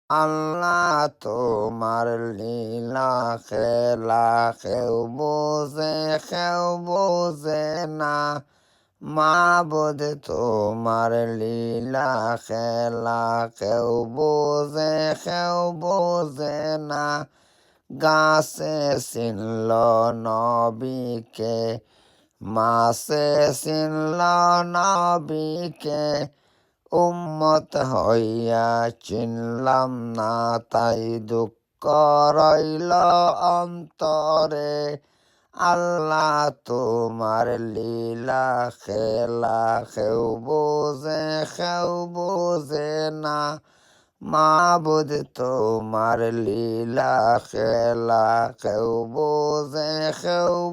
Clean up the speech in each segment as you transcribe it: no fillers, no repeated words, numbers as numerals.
আল্লাহ তোমার লীলা খেলা কেউ বোঝে না। মাবুদ তোমার লীলা খেলা কেউ বোঝে না। গাছে চিনল নবীকে, মাছে চিনল নবীকে, উম্মত হইয়া চিনলাম না, তাই দুঃখ রইল অন্তরে। আল্লাহ তোমার লীলা খেলা কেউ বোঝে না। মাবুদ তোমার লীলা খেলা কেউ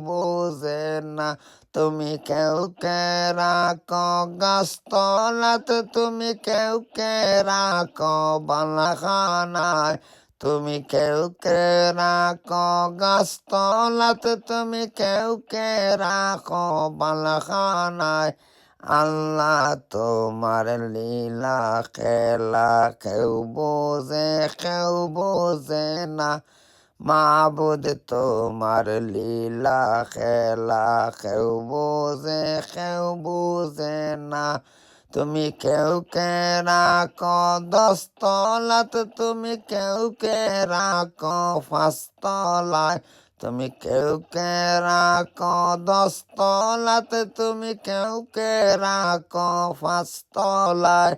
বোঝে না। তুমি কেউকে রাখো গাছতলাত, তুমি কেউকে রাখো বালাখানায়। তুমি কেউকে রাখো গাছতলাত, তুমি কেউকে রাখো বালাখানায়। আল্লাহ তোমার লীলা খেলা কেউ বোঝে না। মাবুদ তোমার লীলা খেলা কেউ বোঝে না। তুমি কেউকে রাখো দশতলাত, তুমি কেউকে রাখো পাঁচতলায়। তুমি কেউকে রাখো দশতলাতে, তুমি কেউকে রাখো পাঁচতলায়।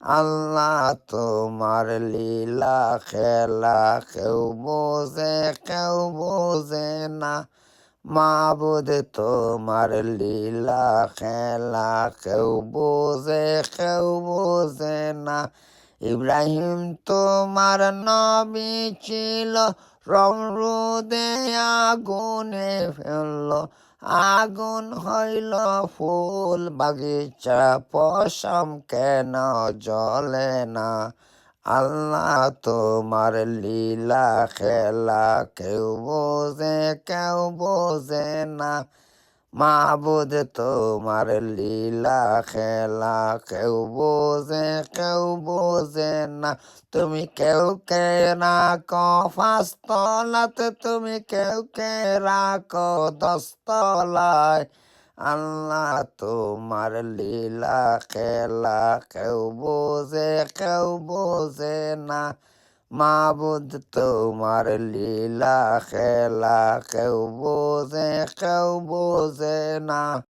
আল্লাহ তোমার লীলা খেলা কেউ বোঝে না। মাবুদ তোমার লীলা খেলা কেউ বোঝে না। ইব্রাহিম তোমার নবী ছিল, রমরুদে আগুনে ফেলল। আগুন হইল ফুল বাগিচা, পশম কেন জ্বলে না। আল্লাহ তোমার লীলা খেলা কেউ বোঝে না। মাবুদ তোমার লীলা খেলা কেউ বোঝে না। তুমি কেউকে রাখো পাঁচতলাতে, তুমি কেউকে রাখো দশতলায়। আল্লাহ তোমার লীলা খেলা কেউ বোঝে না। মাবুদ তোমার লীলা খেলা কেউ বোঝে না।